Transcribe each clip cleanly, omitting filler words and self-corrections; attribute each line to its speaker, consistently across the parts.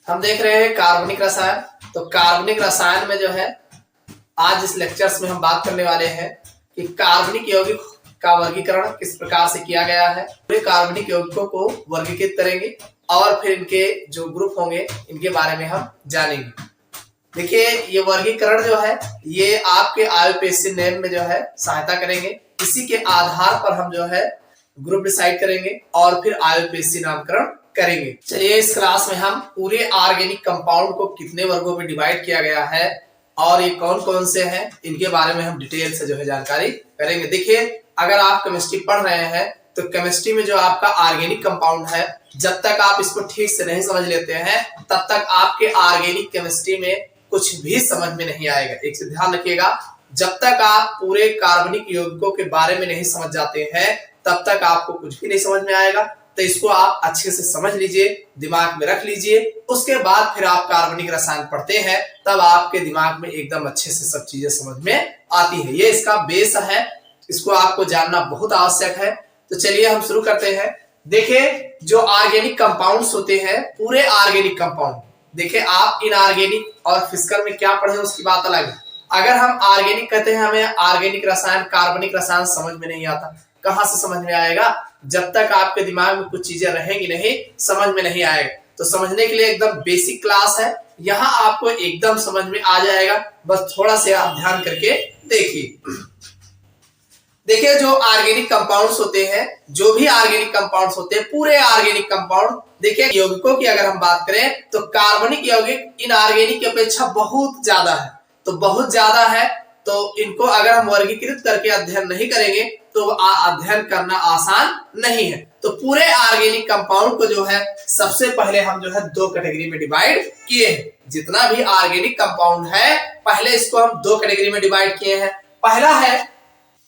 Speaker 1: हम देख रहे हैं कार्बनिक रसायन। तो कार्बनिक रसायन में जो है आज इस लेक्चर्स में हम बात करने वाले हैं कि कार्बनिक यौगिक का वर्गीकरण किस प्रकार से किया गया है। पूरे कार्बनिक यौगिकों को वर्गीकृत करेंगे और फिर इनके जो ग्रुप होंगे इनके बारे में हम जानेंगे। देखिए, ये वर्गीकरण जो है ये आपके आईयूपीएसी नेम में जो है सहायता करेंगे। इसी के आधार पर हम जो है ग्रुप डिसाइड करेंगे और फिर आईयूपीएसी नामकरण करेंगे। चलिए, इस क्लास में हम पूरे ऑर्गेनिक कंपाउंड को कितने वर्गों में डिवाइड किया गया है और ये कौन कौन से हैं इनके बारे में हम डिटेल से जो है जानकारी करेंगे। देखिए, अगर आप केमिस्ट्री पढ़ रहे हैं तो केमिस्ट्री में जो आपका ऑर्गेनिक कंपाउंड है, जब तक आप इसको ठीक से नहीं समझ लेते हैं तब तक आपके ऑर्गेनिक केमिस्ट्री में कुछ भी समझ में नहीं आएगा। एक से ध्यान रखिएगा, जब तक आप पूरे कार्बनिक यौगिकों के बारे में नहीं समझ जाते हैं तब तक आपको कुछ भी नहीं समझ में आएगा। तो इसको आप अच्छे से समझ लीजिए, दिमाग में रख लीजिए। उसके बाद फिर आप कार्बनिक रसायन पढ़ते हैं तब आपके दिमाग में एकदम अच्छे से सब चीजें समझ में आती है। ये इसका बेस है, इसको आपको जानना बहुत आवश्यक है। तो चलिए हम शुरू करते हैं। देखिए, जो ऑर्गेनिक कंपाउंड्स होते हैं, पूरे ऑर्गेनिक कंपाउंड, देखिए आप इनऑर्गेनिक और फिजिकल में क्या पढ़े उसकी बात अलग है। अगर हम ऑर्गेनिक कहते हैं, हमें ऑर्गेनिक रसायन कार्बनिक रसायन समझ में नहीं आता। कहां से समझ में आएगा? जब तक आपके दिमाग में कुछ चीजें रहेंगी नहीं, समझ में नहीं आएगा। तो समझने के लिए एकदम बेसिक क्लास है, यहाँ आपको एकदम समझ में आ जाएगा। बस थोड़ा से आप ध्यान करके देखिए। देखिए, जो ऑर्गेनिक कंपाउंड्स होते हैं, जो भी ऑर्गेनिक कंपाउंड्स होते हैं, पूरे ऑर्गेनिक कंपाउंड, देखिए यौगिकों की अगर हम बात करें तो कार्बनिक यौगिक इनऑर्गेनिक की अपेक्षा बहुत ज्यादा है। तो बहुत ज्यादा है, तो इनको अगर हम वर्गीकृत करके अध्ययन नहीं करेंगे तो अध्ययन करना आसान नहीं है। तो पूरे ऑर्गेनिक कंपाउंड को जो है सबसे पहले हम जो है दो कैटेगरी में डिवाइड किए हैं। जितना भी ऑर्गेनिक कंपाउंड है पहले इसको हम दो कैटेगरी में डिवाइड किए हैं। पहला है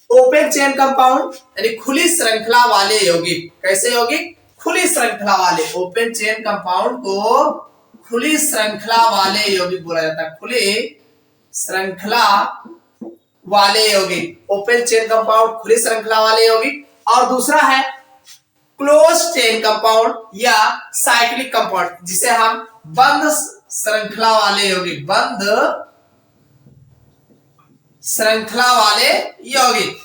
Speaker 1: ओपन चेन कंपाउंड, यानी खुली श्रृंखला वाले यौगिक। कैसे यौगिक? खुली श्रृंखला वाले। ओपन चेन कंपाउंड को खुली श्रृंखला वाले यौगिक बोला जाता है। खुली श्रृंखला वाले यौगिक, ओपन चेन कंपाउंड, खुली श्रृंखला वाले यौगिक। और दूसरा है क्लोज चेन कंपाउंड या साइक्लिक कंपाउंड, जिसे हम बंद श्रृंखला वाले यौगिक, बंद श्रृंखला वाले यौगिक।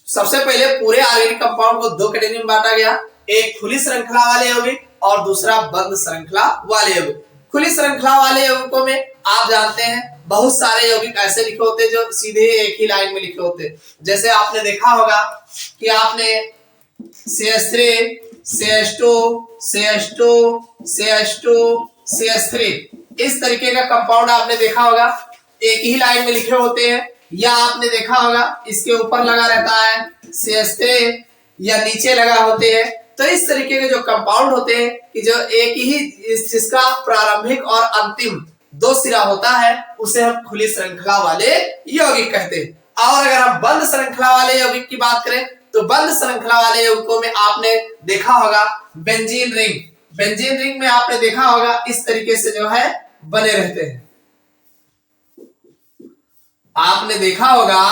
Speaker 1: सबसे पहले पूरे ऑर्गेनिक कंपाउंड को दो कैटेगरी में बांटा गया, एक खुली श्रृंखला वाले यौगिक और दूसरा बंद श्रृंखला वाले यौगिक। खुली श्रृंखला वाले यौगिकों में आप जानते हैं बहुत सारे यौगिक ऐसे लिखे होते हैं जो सीधे एक ही लाइन में लिखे होते हैं। जैसे आपने देखा होगा कि आपने CH3, CH2, CH2, CH2, CH3 इस तरीके का कंपाउंड आपने देखा होगा, एक ही लाइन में लिखे होते हैं। या आपने देखा होगा इसके ऊपर लगा रहता है CH3 या नीचे लगा होते हैं। तो इस तरीके के जो कंपाउंड होते हैं कि जो एक ही जिसका प्रारंभिक और अंतिम दो सिरा होता है उसे हम खुली श्रृंखला वाले यौगिक कहते हैं। और अगर हम बंद श्रृंखला वाले यौगिक की बात करें तो बंद श्रृंखला वाले यौगिकों में आपने देखा होगा बेंजीन रिंग। बेंजीन रिंग में आपने देखा होगा इस तरीके से जो है बने रहते हैं। आपने देखा होगा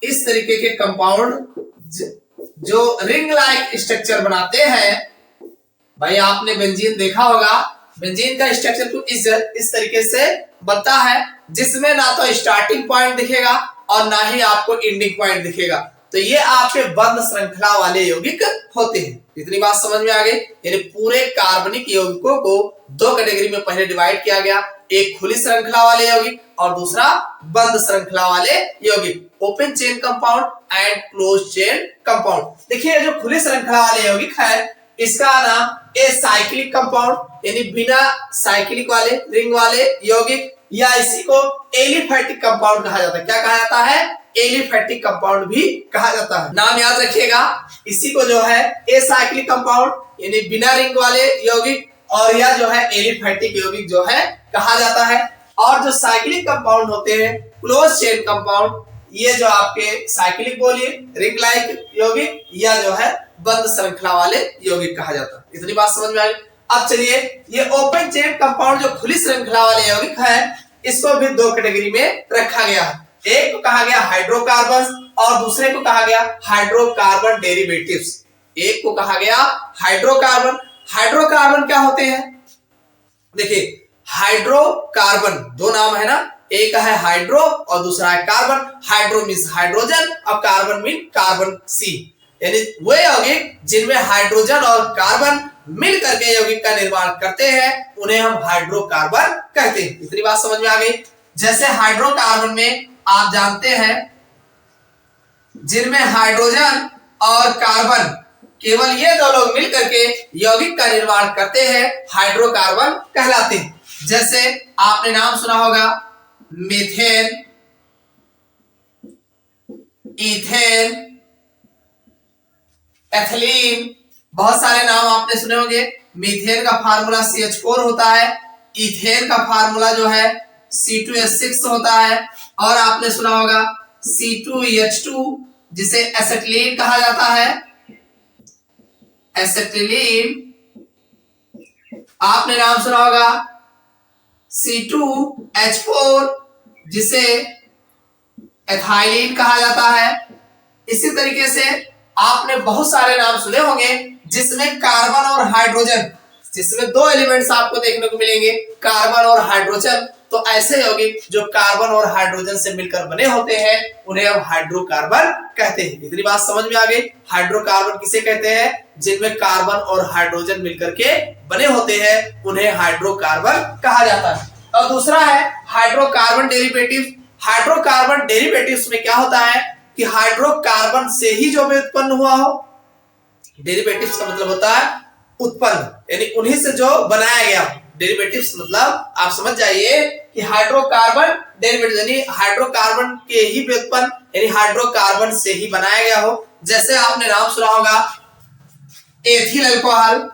Speaker 1: इस तरीके के कंपाउंड जो रिंग लाइक स्ट्रक्चर बनाते हैं। भाई आपने बेंजीन देखा होगा, बेंजीन का स्ट्रक्चर कुछ इस तरीके से बनता है जिसमें ना तो स्टार्टिंग पॉइंट दिखेगा और ना ही आपको एंडिंग पॉइंट दिखेगा। तो ये आपके बंद श्रृंखला वाले यौगिक होते हैं। इतनी बात समझ में आ गई। यानी पूरे कार्बनिक यौगिकों को दो कैटेगरी में पहले डिवाइड किया गया, एक खुली श्रृंखला वाले यौगिक और दूसरा बंद श्रृंखला वाले यौगिक, open chain compound and close chain compound. देखिए, जो खुली श्रृंखला वाले यौगिक है इसका नाम ए साइक्लिक कंपाउंड, यानी बिना साइक्लिक वाले रिंग वाले यौगिक, या इसी को एलिफैटिक कंपाउंड कहा जाता है। क्या कहा जाता है? एलिफैटिक कंपाउंड भी कहा जाता है। नाम याद रखिएगा, इसी को जो है ए साइक्लिक कंपाउंड यानी बिना रिंग वाले यौगिक और या जो है एलिफैटिक यौगिक जो है कहा जाता है। और जो साइक्लिक कंपाउंड होते हैं क्लोज चेन कंपाउंड, ये जो आपके साइक्लिक बोलिए रिंग लाइक यौगिक या जो है बंद श्रृंखला वाले यौगिक कहा जाता है। इतनी बात समझ में आ गई। अब चलिए, ये ओपन चेन कंपाउंड जो खुली श्रृंखला वाले यौगिक है इसको भी दो कैटेगरी में रखा गया है। एक को कहा गया हाइड्रोकार्बन और दूसरे को कहा गया हाइड्रोकार्बन डेरिवेटिव्स। एक को कहा गया हाइड्रोकार्बन। हाइड्रोकार्बन क्या होते हैं? देखिए हाइड्रोकार्बन दो नाम है ना, एक है हाइड्रो और दूसरा है कार्बन। हाइड्रो मीन्स हाइड्रोजन और कार्बन मीन कार्बन सी, यानी वे यौगिक जिनमें हाइड्रोजन और कार्बन मिल करके यौगिक का निर्माण करते हैं उन्हें हम हाइड्रोकार्बन कहते हैं। इतनी बात समझ में आ गई। जैसे हाइड्रोकार्बन में आप जानते हैं जिनमें हाइड्रोजन और कार्बन केवल ये दो लोग मिल करके यौगिक का निर्माण करते हैं, हाइड्रोकार्बन कहलाते हैं। जैसे आपने नाम सुना होगा मीथेन, इथेन, एथिलीन, बहुत सारे नाम आपने सुने होंगे। मीथेन का फार्मूला CH4 होता है, इथेन का फार्मूला जो है C2H6 होता है, और आपने सुना होगा C2H2 जिसे एसिटिलीन कहा जाता है। एसिटिलीन आपने नाम सुना होगा C2H4 जिसे एथाइलिन कहा जाता है। इसी तरीके से आपने बहुत सारे नाम सुने होंगे जिसमें कार्बन और हाइड्रोजन, जिसमें दो एलिमेंट्स आपको देखने को मिलेंगे, कार्बन और हाइड्रोजन। तो ऐसे यौगिक जो कार्बन और हाइड्रोजन से मिलकर बने होते हैं उन्हें हम हाइड्रोकार्बन कहते हैं। इतनी बात समझ में आ गई। हाइड्रोकार्बन किसे कहते हैं? जिनमें कार्बन और हाइड्रोजन मिलकर के बने होते हैं उन्हें हाइड्रोकार्बन कहा जाता है। और दूसरा है हाइड्रोकार्बन डेरिवेटिव। हाइड्रोकार्बन डेरिवेटिव्स में क्या होता है कि हाइड्रोकार्बन से ही जो भी उत्पन्न हुआ हो, डेरिवेटिव्स का मतलब होता है उत्पन्न, यानी उन्हीं से जो बनाया गया। डेरिवेटिव्स मतलब आप समझ जाइए कि हाइड्रोकार्बन डेरिवेटिव यानी हाइड्रोकार्बन के ही व्युत्पन्न, यानी हाइड्रोकार्बन से ही बनाया गया हो। जैसे आपने नाम सुना होगा एथिल अल्कोहल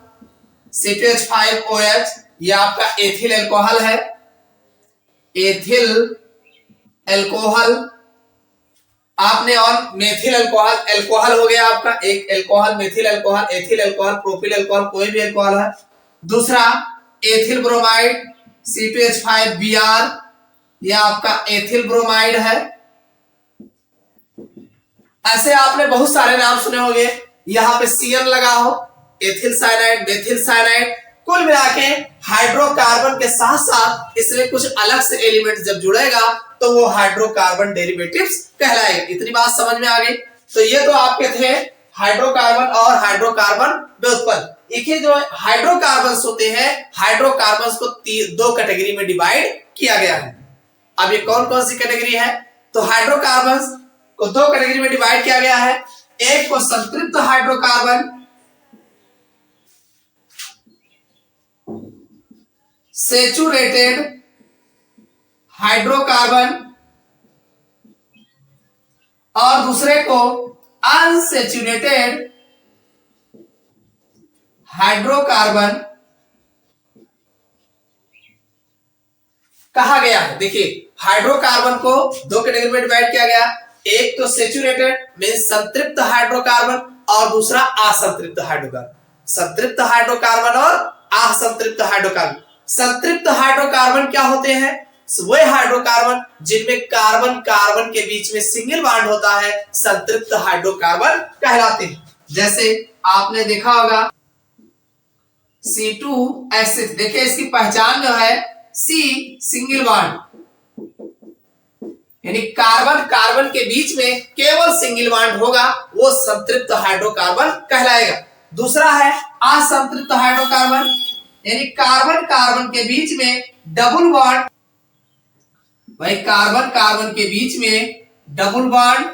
Speaker 1: C2H5OH, यह आपका एथिल अल्कोहल है। एथिल अल्कोहल आपने, और मेथिल अल्कोहल, अल्कोहल हो गया आपका एक alcohol, methyl alcohol, ethyl alcohol, propyl alcohol, कोई भी अल्कोहल है। दूसरा एथिल ब्रोमाइड C2H5Br, यह आपका एथिल ब्रोमाइड है। ऐसे आपने बहुत सारे नाम सुने होंगे, यहाँ पे CN लगा हो, एथिल साइनाइड, मेथिल साइनाइड। कुल मिला के हाइड्रोकार्बन के साथ साथ इसमें कुछ अलग से एलिमेंट जब जुड़ेगा तो वो हाइड्रोकार्बन डेरिवेटिव्स कहलाएंगे। इतनी बात समझ में आ गई। तो ये तो आपके थे हाइड्रोकार्बन और हाइड्रोकार्बन व्युत्पन्न। एक जो हाइड्रोकार्बन्स होते हैं, हाइड्रोकार्बन्स को दो कैटेगरी में डिवाइड किया गया है। अब ये कौन कौन सी कैटेगरी है? तो हाइड्रोकार्बन्स को दो कैटेगरी में डिवाइड किया गया है। एक को संतृप्त हाइड्रोकार्बन, सैचुरेटेड हाइड्रोकार्बन, और दूसरे को अनसैचुरेटेड हाइड्रोकार्बन कहा गया है। देखिए हाइड्रोकार्बन को दो कैटेगरी में डिवाइड किया गया, एक तो सैचुरेटेड मींस संतृप्त हाइड्रोकार्बन और दूसरा असंतृप्त हाइड्रोकार्बन। संतृप्त हाइड्रोकार्बन और असंतृप्त हाइड्रोकार्बन। संतृप्त हाइड्रोकार्बन क्या होते हैं? वे हाइड्रोकार्बन जिनमें कार्बन कार्बन के बीच में सिंगल बॉन्ड होता है संतृप्त हाइड्रोकार्बन कहलाते हैं। जैसे आपने देखा होगा C2H6, देखिए इसकी पहचान जो है C सिंगल बॉन्ड, यानी कार्बन कार्बन के बीच में केवल सिंगल बॉन्ड होगा, वो संतृप्त हाइड्रोकार्बन कहलाएगा। दूसरा है असंतृप्त हाइड्रोकार्बन, यानी कार्बन कार्बन के बीच में डबल बॉन्ड, भाई कार्बन कार्बन के बीच में डबल बॉन्ड,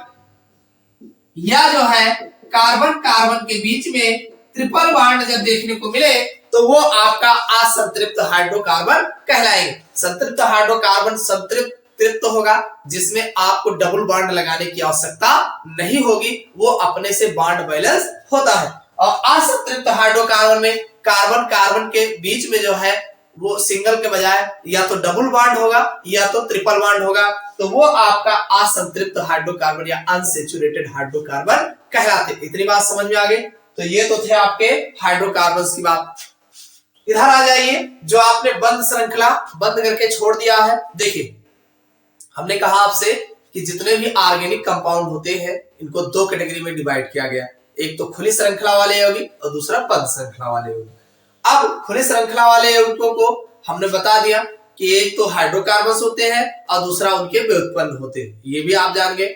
Speaker 1: या जो है कार्बन कार्बन के बीच में ट्रिपल बॉन्ड जब देखने को मिले तो वो आपका असंतृप्त हाइड्रोकार्बन कहलाएंगे। संतृप्त हाइड्रोकार्बन संतृप्त होगा जिसमें आपको डबल बॉन्ड लगाने की आवश्यकता नहीं होगी, वो अपने से बॉन्ड बैलेंस होता है। और असंतृप्त हाइड्रोकार्बन में कार्बन कार्बन के बीच में जो है वो सिंगल के बजाय या तो डबल बॉन्ड होगा या तो ट्रिपल बॉन्ड होगा, तो वो आपका असंतृप्त हाइड्रोकार्बन या अनसैचुरेटेड हाइड्रोकार्बन कहलाते। इतनी बात समझ में आ गई। तो ये तो थे आपके हाइड्रोकार्बन्स की बात। इधर आ जाइए, जो आपने बंद श्रृंखला बंद करके छोड़ दिया है। देखिए हमने कहा आपसे कि जितने भी ऑर्गेनिक कंपाउंड होते हैं इनको दो कैटेगरी में डिवाइड किया गया, एक तो खुली श्रृंखला वाले यौगिक और दूसरा बंद श्रृंखला वाले यौगिक। अब खुली श्रृंखला वाले यौगिकों को हमने बता दिया कि एक तो हाइड्रोकार्बन होते हैं और दूसरा उनके व्युत्पन्न होते हैं, ये भी आप जान गए।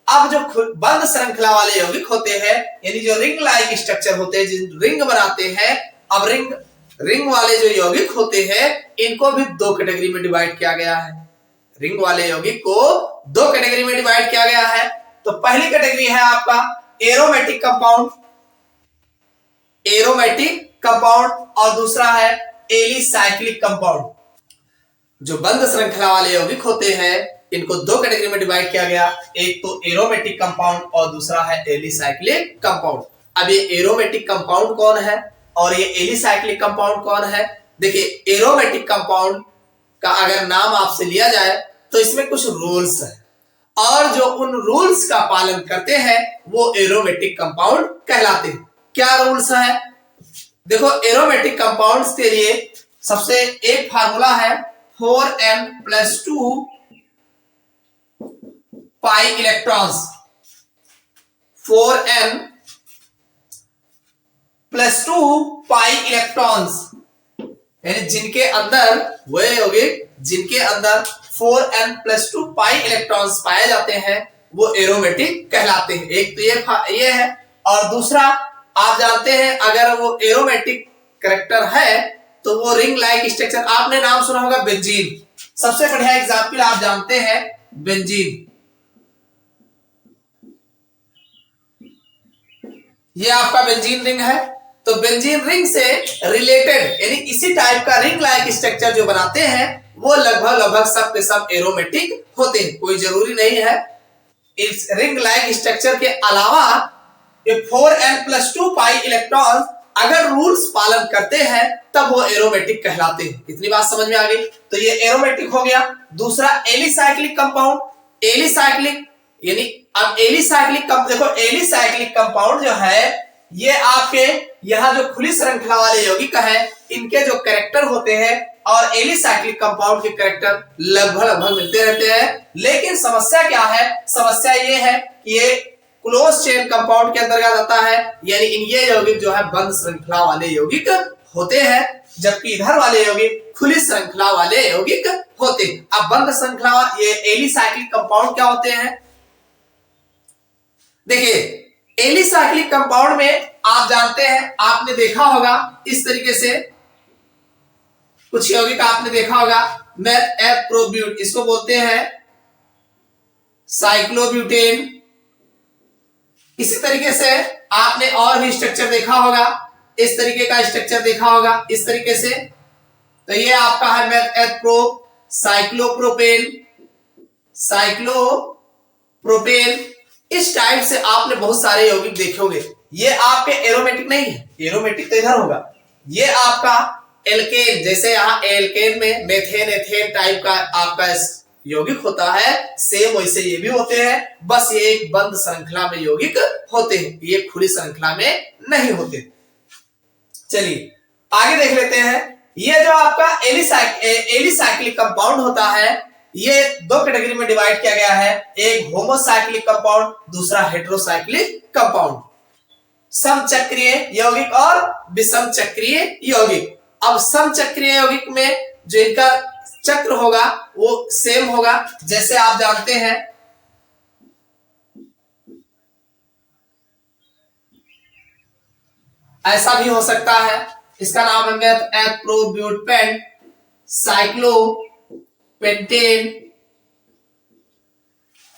Speaker 1: अब जो बंद श्रृंखला वाले यौगिक होते हैं, यानी जो रिंग लाइक स्ट्रक्चर होते हैं, जिन रिंग बनाते हैं, अब रिंग वाले जो यौगिक होते हैं इनको भी दो कैटेगरी में डिवाइड किया गया है। रिंग वाले यौगिक को दो कैटेगरी में डिवाइड किया गया है। तो पहली कैटेगरी है आपका एरोमेटिक कंपाउंड, और दूसरा है एलिसाइक्लिक कंपाउंड। जो बंद श्रृंखला वाले यौगिक होते हैं इनको दो कैटेगरी में डिवाइड किया गया, एक तो एरोमेटिक कंपाउंड और दूसरा है एलिसाइक्लिक कंपाउंड। अब ये एरोमेटिक कंपाउंड कौन है और ये एलिसाइक्लिक कंपाउंड कौन है? देखिए, एरोमेटिक कंपाउंड का अगर नाम आपसे लिया जाए तो इसमें कुछ रूल्स है, और जो उन रूल्स का पालन करते हैं वो एरोमेटिक कंपाउंड कहलाते हैं। क्या रूल्स है? देखो, एरोमेटिक कंपाउंड्स के लिए सबसे एक फार्मूला है 4n+2 pi electrons. 4n+2 pi electrons, यानी जिनके अंदर वे यौगिक जिनके अंदर 4n+2 पाई इलेक्ट्रॉन्स पाए जाते हैं वो एरोमेटिक कहलाते हैं। एक तो ये है, और दूसरा आप जानते हैं अगर वो एरोमेटिक कैरेक्टर है तो वो रिंग लाइक स्ट्रक्चर, आपने नाम सुना होगा बेंजीन। सबसे बढ़िया एग्जांपल आप जानते हैं बेंजीन। ये आपका बेंजीन रिंग है। तो बेंजीन रिंग से रिलेटेड यानी इसी टाइप का रिंग लाइक स्ट्रक्चर जो बनाते हैं वो लगभग सब के सब एरोमेटिक होते हैं। कोई जरूरी नहीं है। इस रिंग लाइक स्ट्रक्चर के अलावा ये 4n+2 पाई इलेक्ट्रॉन अगर रूल्स पालन करते हैं तब वो एरोमेटिक कहलाते हैं। इतनी बात समझ में आ गई। तो ये एरोमेटिक हो गया। दूसरा एलिसाइक्लिक कंपाउंड। एलिसाइक्लिक यानी अब एलिसाइक्लिक देखो, एलिसाइक्लिक कंपाउंड जो है ये आपके यहाँ जो खुली श्रृंखला वाले यौगिक है इनके जो कैरेक्टर होते हैं और एलिसाइक्लिक कंपाउंड के कैरेक्टर लगभग मिलते रहते हैं। लेकिन समस्या क्या है? समस्या ये है कि ये क्लोज चेन कंपाउंड के अंतर्गत आता है, यानी ये यौगिक जो है बंद श्रृंखला वाले यौगिक होते हैं, जबकि इधर वाले यौगिक खुली श्रृंखला वाले यौगिक होते हैं। अब बंद श्रृंखला ये एलिसाइक्लिक कंपाउंड क्या होते हैं? देखिए, एलिसाइक्लिक कंपाउंड में आप जानते हैं, आपने देखा होगा इस तरीके से कुछ यौगिक आपने देखा होगा, मेथएप्रोब्यूट, इसको बोलते हैं साइक्लोब्यूटेन। इसी तरीके से आपने और भी स्ट्रक्चर देखा होगा, इस तरीके का स्ट्रक्चर देखा होगा इस तरीके से। तो ये आपका है मेथएप्रो, साइक्लोप्रोपेन, साइक्लोप्रोपेन। इस टाइप से आपने बहुत सारे यौगिक देखे होंगे। ये आपके एरोमेटिक नहीं है, एरोमेटिक तो इधर होगा। ये आपका एल्केन, जैसे यहाँ एल्केन में मेथेन एथेन टाइप का आपका यौगिक होता है, सेम वैसे ये भी होते हैं, बस ये एक बंद श्रृंखला में यौगिक होते हैं, ये खुली श्रृंखला में नहीं होते। चलिए आगे देख लेते हैं। ये जो आपका एलिसाइक्लिक कंपाउंड होता है ये दो कैटेगरी में डिवाइड किया गया है, एक होमोसाइक्लिक कंपाउंड, दूसरा हेटेरोसाइक्लिक कंपाउंड। समचक्रीय यौगिक और विषम चक्रीय यौगिक। अब समचक्रीय यौगिक में जो इनका चक्र होगा वो सेम होगा, जैसे आप जानते हैं ऐसा भी हो सकता है, इसका नाम है मेथएप्रोब्यूटेन, साइक्लोपेंटेन।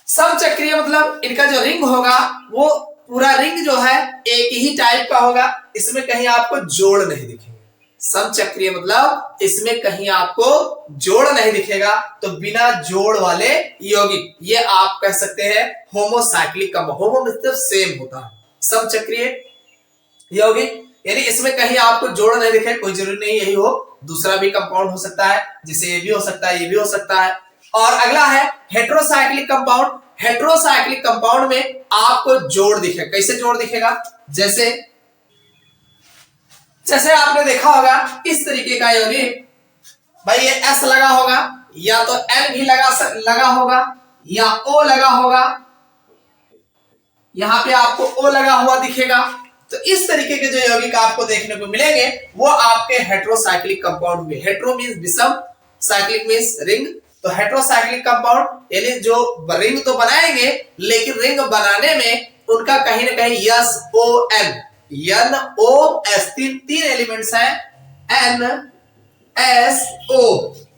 Speaker 1: समचक्रीय मतलब इनका जो रिंग होगा वो पूरा रिंग जो है एक ही टाइप का होगा, इसमें कहीं आपको जोड़ नहीं दिखेंगे। समचक्रीय मतलब इसमें कहीं आपको जोड़ नहीं दिखेगा, तो बिना जोड़ वाले यौगिक ये आप कह सकते हैं होमोसाइक्लिक कंपाउंड। होमो मतलब सेम होता है, समचक्रीय यौगिक यानी इसमें कहीं आपको जोड़ नहीं दिखे। कोई जरूरी नहीं यही हो, दूसरा भी कंपाउंड हो सकता है, जैसे ये भी हो सकता है, ये भी हो सकता है। और अगला है हेटेरोसाइक्लिक कंपाउंड। हेटेरोसाइक्लिक कंपाउंड में आपको जोड़ दिखेगा। कैसे जोड़ दिखेगा? जैसे आपने देखा होगा इस तरीके का यौगिक, भाई ये S लगा होगा, या तो N भी लगा होगा, या O लगा होगा। यहां पे आपको O लगा हुआ दिखेगा, तो इस तरीके के जो यौगिक आपको देखने को मिलेंगे वो आपके हेटेरोसाइक्लिक कंपाउंड होंगे। हेटेरो मींस विषम, साइक्लिक मींस रिंग। तो हेटेरोसाइक्लिक कंपाउंड यानी जो रिंग तो बनाएंगे लेकिन रिंग बनाने में उनका कहीं ना कहीं SON, NOS तीन एलिमेंट्स हैं, NSO,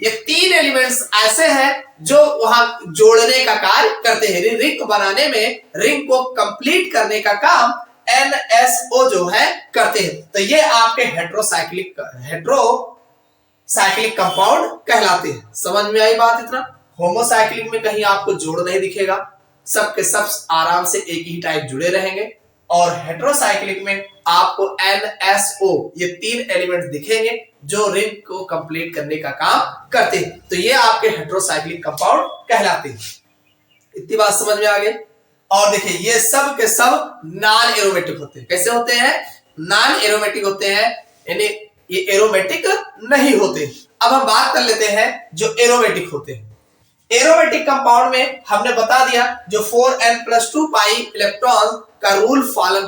Speaker 1: ये तीन एलिमेंट्स ऐसे हैं जो वहां जोड़ने का कार्य करते हैं। रिंग बनाने में, रिंग को कंप्लीट करने का काम NSO जो है करते हैं। तो ये आपके हेटेरोसाइक्लिक कंपाउंड कहलाते हैं। समझ में आई बात? इतना होमोसाइक्लिक में कहीं आपको जोड़ नहीं दिखेगा, सब के सब आराम से एक ही टाइप जुड़े रहेंगे। और हेटेरोसाइक्लिक में आपको NSO ये तीन एलिमेंट दिखेंगे जो रिंग को कंप्लीट करने का काम करते हैं। तो ये आपके हेटेरोसाइक्लिक कंपाउंड कहलाते हैं। इतनी बात समझ में आ गई? और देखिए ये सब के सब नॉन एरोमेटिक होते हैं। कैसे होते हैं? नॉन एरोमेटिक होते हैं, यानी ये एरोमेटिक नहीं होते। अब हम बात कर लेते हैं जो एरोमेटिक होते हैं। एरोमेटिक कंपाउंड में हमने बता दिया जो 4n+2 पाई इलेक्ट्रॉन का रूल फॉलो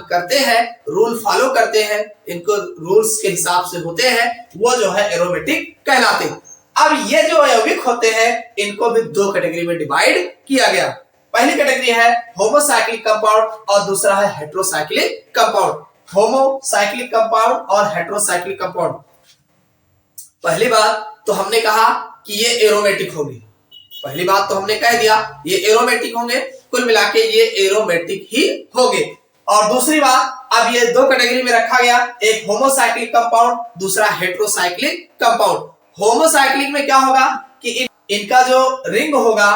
Speaker 1: करते हैं, इनको रूल्स के हिसाब से होते हैं, वो जो है एरोमेटिक कहलाते हैं। अब ये जो यौगिक होते हैं इनको भी दो कैटेगरी में डिवाइड किया गया। पहली कैटेगरी है होमोसाइक्लिक कंपाउंड और दूसरा है हेटेरोसाइक्लिक कंपाउंड। होमोसाइक्लिक कंपाउंड और हेटेरोसाइक्लिक कंपाउंड, पहली बात तो हमने कहा कि ये एरोमेटिक होंगे। पहली बात तो हमने कह दिया ये एरोमेटिक होंगे, कुल मिलाके ये एरोमेटिक ही होंगे। और दूसरी बात, अब ये दो कैटेगरी में रखा गया, एक होमोसाइक्लिक कंपाउंड, दूसरा हेटेरोसाइक्लिक कंपाउंड। होमोसाइक्लिक में क्या होगा कि इनका जो रिंग होगा,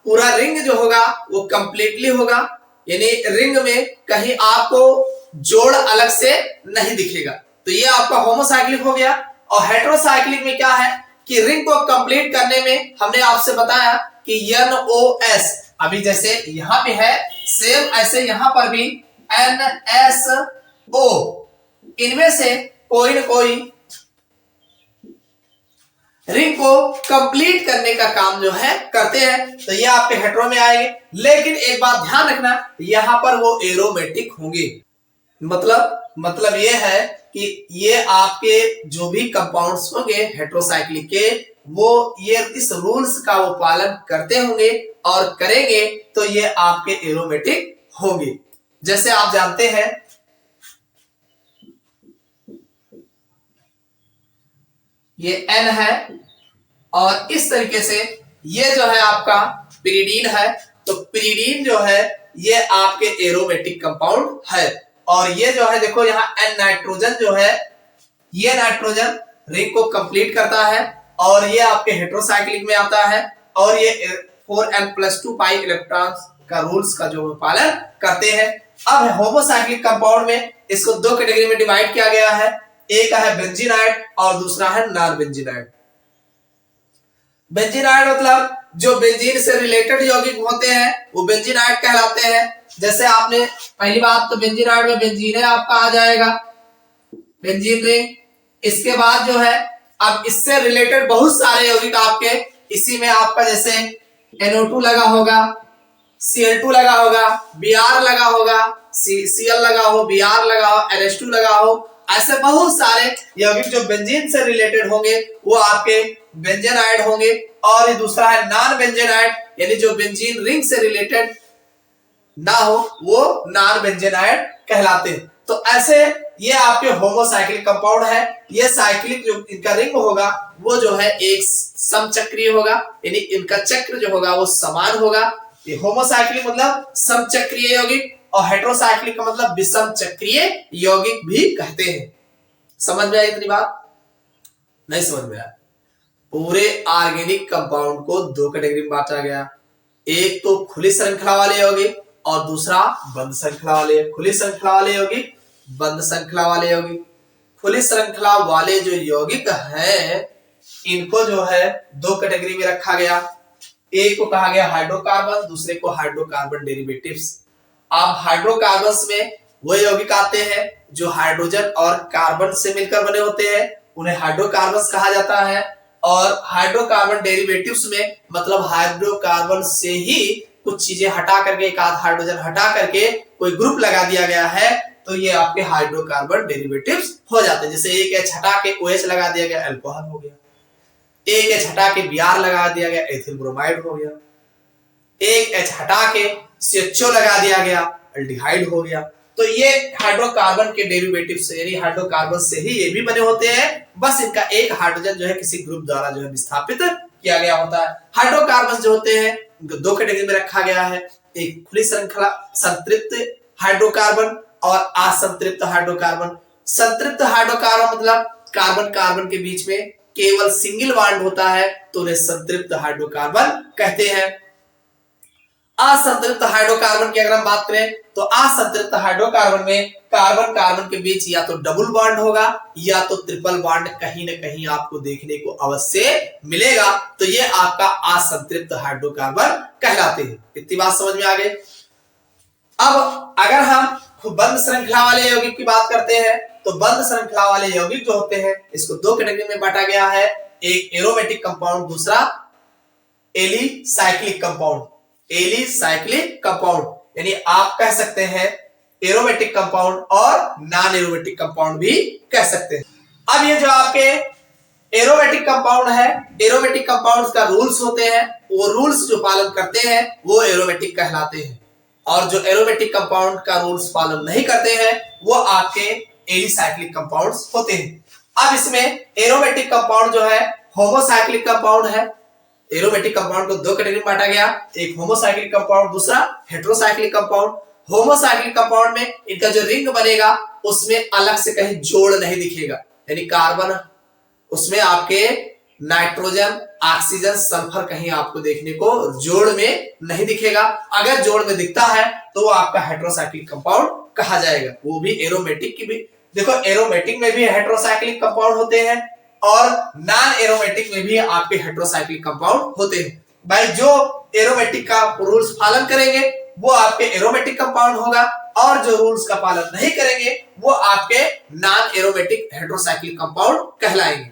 Speaker 1: पूरा रिंग जो होगा वो कंप्लीटली होगा, यानी रिंग में कहीं आपको जोड़ अलग से नहीं दिखेगा। तो ये आपका होमोसाइक्लिक हो गया। और हेटेरोसाइक्लिक में क्या है कि रिंग को कंप्लीट करने में हमने आपसे बताया कि NOS, अभी जैसे यहां पे है सेम ऐसे यहां पर भी NSO, इनमें से कोई न कोई रिंग को कंप्लीट करने का काम जो है करते हैं। तो ये आपके हेटेरो में आएंगे। लेकिन एक बात ध्यान रखना, यहां पर वो एरोमेटिक होंगे। मतलब ये है कि ये आपके जो भी कंपाउंड्स होंगे हेटेरोसाइक्लिक के, वो ये इस रूल्स का वो पालन करते होंगे और करेंगे तो ये आपके एरोमेटिक होंगे। जैसे आप जानते हैं ये N है और इस तरीके से ये जो है आपका पिरिडीन है। तो पिरिडीन जो है ये आपके एरोमेटिक कंपाउंड है। और ये जो है देखो यहाँ N नाइट्रोजन जो है, ये नाइट्रोजन रिंग को कंप्लीट करता है और ये आपके हेटेरोसाइक्लिक में आता है। और ये 4n+2 पाई इलेक्ट्रॉन्स का रूल्स का जो पालन करते हैं। अब होमोसाइक्लिक कंपाउंड में इसको दो कैटेगरी में डिवाइड किया गया है, एक है बेंजीनाइड और दूसरा है नॉन बेंजीनाइड। बेंजीनाइड मतलब जो बेंजीन से रिलेटेड यौगिक होते हैं वो बेंजीनाइड कहलाते हैं। जैसे आपने पहली बात तो बेंजीनाइड में बेंजीन है आपका आ जाएगा, बेंजीन रिंग। इसके बाद जो है अब इससे रिलेटेड बहुत सारे यौगिक आपके इसी में आपका जैसे NO2 लगा होगा, Cl2 लगा होगा, Br लगा होगा, Cl लगा हो, Br लगा हो, NH2 लगा हो, ऐसे बहुत सारे यौगिक जो बेंजीन से रिलेटेड होंगे वो आपके बेंजीनाइड होंगे। और ये दूसरा है नॉन बेंजीनाइड, यानी जो बेंजीन रिंग से रिलेटेड ना हो वो नॉन बेंजीनाइड कहलाते हैं। तो ऐसे ये आपके होमोसाइक्लिक कंपाउंड है। ये साइक्लिक जो इनका रिंग होगा वो जो है एक समचक्रीय होगा, यानी इनका चक्र जो होगा वो समान होगा। ये होमोसाइक्लिक मतलब समचक्रीय यौगिक और हेटेरोसाइक्लिक का मतलब विषम चक्रीय यौगिक भी कहते हैं। समझ में आई इतनी बात? नहीं समझ में आया? पूरे ऑर्गेनिक कंपाउंड को दो कैटेगरी में बांटा गया, एक तो खुली श्रृंखला वाले यौगिक और दूसरा बंद श्रृंखला वाले। खुली श्रृंखला वाले यौगिक, बंद श्रृंखला वाले यौगिक। खुली श्रृंखला वाले जो यौगिक हैं इनको जो है दो कैटेगरी में रखा गया, एक को कहा गया हाइड्रोकार्बन, दूसरे को हाइड्रोकार्बन डेरिवेटिव्स। अब हाइड्रोकार्बन्स में वो यौगिक आते हैं जो हाइड्रोजन और कार्बन से मिलकर बने होते हैं, उन्हें हाइड्रोकार्बन्स कहा जाता है। और हाइड्रोकार्बन डेरिवेटिव्स में मतलब हाइड्रोकार्बन से ही कुछ चीजें हटा करके, एक आध हाइड्रोजन हटा करके कोई ग्रुप लगा दिया गया है, तो ये आपके हाइड्रोकार्बन डेरिवेटिव्स हो जाते हैं। जैसे एक एच हटा के OH लगा दिया गया, अल्कोहल हो गया। एक एच हटा के Br लगा दिया गया, एथिल ब्रोमाइड हो गया। एक एच हटा के CHO लगा दिया गया, अल्डिहाइड हो गया। तो ये हाइड्रोकार्बन के डेरिवेटिव से यानी हाइड्रोकार्बन से ही ये भी बने होते हैं, बस इनका एक हाइड्रोजन जो है किसी ग्रुप द्वारा जो है विस्थापित किया गया होता है। हाइड्रोकार्बन जो होते हैं दो कैटेगरी में रखा गया है, एक खुली श्रृंखला संतृप्त हाइड्रोकार्बन और असंतृप्त हाइड्रोकार्बन। संतृप्त हाइड्रोकार्बन मतलब कार्बन कार्बन के बीच में केवल सिंगल बॉन्ड होता है, तो उन्हें संतृप्त हाइड्रोकार्बन कहते हैं। असंतृप्त हाइड्रोकार्बन की अगर हम बात करें तो असंतृप्त हाइड्रोकार्बन में कार्बन कार्बन के बीच या तो डबल बॉन्ड होगा या तो ट्रिपल बॉन्ड कहीं ना कहीं आपको देखने को अवश्य मिलेगा, तो ये आपका असंतृप्त हाइड्रोकार्बन कहलाते हैं। इतनी बात समझ में आ गई। अब अगर हम बंद श्रृंखला वाले यौगिक की बात करते हैं तो बंद श्रृंखला वाले यौगिक जो होते हैं इसको दो कैटेगरी में बांटा गया है, एक एरोमेटिक कंपाउंड, दूसरा एलिसाइक्लिक कंपाउंड। एलिसाइक्लिक कंपाउंड यानी आप कह सकते हैं एरोमेटिक कंपाउंड और नॉन एरोमेटिक कंपाउंड भी कह सकते हैं। अब ये जो आपके एरोमेटिक कंपाउंड है, एरोमेटिक कंपाउंड्स का रूल्स होते हैं, वो रूल्स जो पालन करते हैं वो एरोमेटिक कहलाते हैं, और जो एरोमेटिक कंपाउंड का रूल्स पालन नहीं करते हैं वो आपके एलिसाइक्लिक कंपाउंड्स होते हैं। अब इसमें एरोमेटिक कंपाउंड जो है होमोसाइक्लिक कंपाउंड है। एरोमेटिक कंपाउंड को दो कैटेगरी में बांटा गया, एक होमोसाइक्लिक कंपाउंड, दूसरा हेटेरोसाइक्लिक कंपाउंड। होमोसाइक्लिक कंपाउंड में इनका जो रिंग बनेगा उसमें अलग से कहीं जोड़ नहीं दिखेगा, यानी कार्बन उसमें आपके नाइट्रोजन, ऑक्सीजन, सल्फर कहीं आपको देखने को जोड़ में नहीं दिखेगा। अगर जोड़ में दिखता है तो वो आपका हेटेरोसाइक्लिक कंपाउंड कहा जाएगा। वो भी एरोमेटिक की भी देखो, एरोमेटिक में भी हेटेरोसाइक्लिक कंपाउंड होते हैं और नॉन एरोमेटिक में भी आपके हेटेरोसाइक्लिक कंपाउंड होते हैं। भाई जो एरोमेटिक का रूल्स पालन करेंगे वो आपके एरोमेटिक कंपाउंड होगा, और जो रूल्स का पालन नहीं करेंगे वो आपके नॉन एरोमेटिक हेटेरोसाइक्लिक कंपाउंड कहलाएंगे।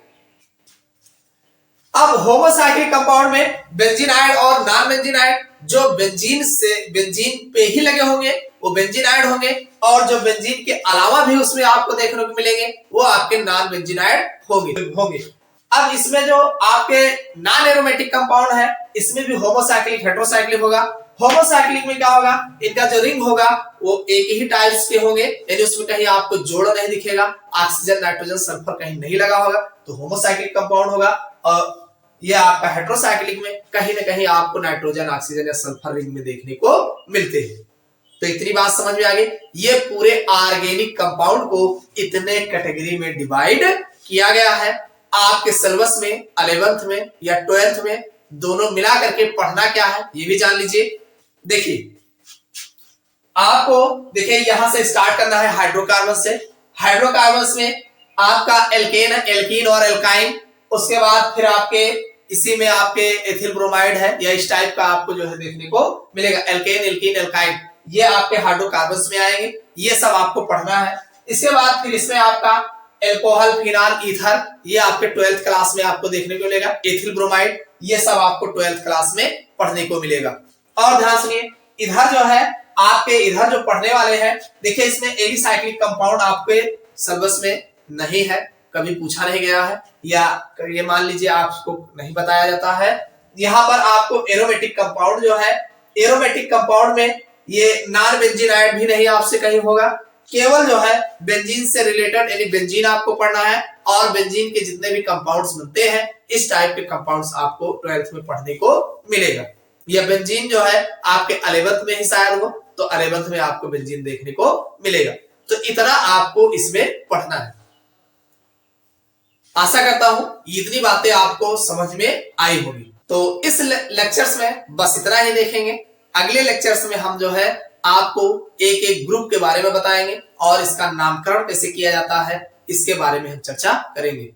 Speaker 1: अब होमोसाइक्लिक कंपाउंड में बेंजीनाइड और नॉन बेंजीनाइड, जो बेंजीन पे ही लगे होंगे वो बेंजीनाइड होंगे, और जो बेंजीन के अलावा भी उसमें आपको देखने को मिलेंगे वो आपके नॉन बेंजीनाइड होंगे। अब इसमें जो आपके नॉन एरोमेटिक कंपाउंड है इसमें भी होमोसाइक्लिक हेटेरोसाइक्लिक होगा। होमोसाइक्लिक में क्या होगा, इनका जो रिंग होगा वो एक ही टाइप्स के होंगे, यानी उसमें कहीं आपको जोड़ नहीं दिखेगा, ऑक्सीजन, नाइट्रोजन, सल्फर कहीं नहीं लगा होगा, तो होमोसाइक्लिक कंपाउंड होगा। और ये आपका हेटेरोसाइक्लिक में कहीं ना कहीं आपको नाइट्रोजन, ऑक्सीजन या सल्फर रिंग में देखने को मिलते हैं। तो इतनी बात समझ में आ गई। ये पूरे ऑर्गेनिक कंपाउंड को इतने कैटेगरी में डिवाइड किया गया है। आपके सिलेबस में 11th में या 12th में दोनों मिला करके पढ़ना क्या है ये भी जान लीजिए। देखिए आपको यहां से स्टार्ट करना है हाइड्रोकार्बन से। हाइड्रोकार्बन में आपका एल्केन, एल्कीन और एल्काइन, उसके बाद फिर आपके इसी में आपके एथिल ब्रोमाइड है, या इस टाइप का आपको जो है देखने को मिलेगा। एल्केन, एल्कीन, एल्काइन ये आपके हाइड्रोकार्बन में आएंगे, ये सब आपको पढ़ना है। इसके बाद फिर इसमें आपका एल्कोहल, फिनाल, ईथर ये आपके 12th क्लास में आपको देखने को मिलेगा। एथिल ब्रोमाइड ये सब आपको 12th क्लास में पढ़ने को मिलेगा। और ध्यान सुनिए, इधर जो है आपके इधर जो पढ़ने वाले हैं, देखिए इसमें एलिसाइक्लिक कंपाउंड आपके सिलेबस में नहीं है, कभी पूछा नहीं गया है, या ये मान लीजिए आपको नहीं बताया जाता है। यहाँ पर आपको एरोमेटिक कंपाउंड जो है, एरोमेटिक कंपाउंड में ये नॉन बेंजीनाइड भी नहीं आपसे कहीं होगा, केवल जो है बेंजीन से रिलेटेड यानी बेंजीन आपको पढ़ना है, और बेंजीन के जितने भी कंपाउंड्स बनते हैं इस टाइप के कंपाउंड्स आपको 12th में पढ़ने को मिलेगा। यह बेंजीन जो है आपके 11th में ही शायद हो, तो 11th में आपको बेंजीन देखने को मिलेगा। तो इतना आपको इसमें पढ़ना है। आशा करता हूं इतनी बातें आपको समझ में आई होगी। तो इस लेक्चर्स में बस इतना ही देखेंगे। अगले लेक्चर्स में हम जो है आपको एक एक ग्रुप के बारे में बताएंगे और इसका नामकरण कैसे किया जाता है इसके बारे में हम चर्चा करेंगे।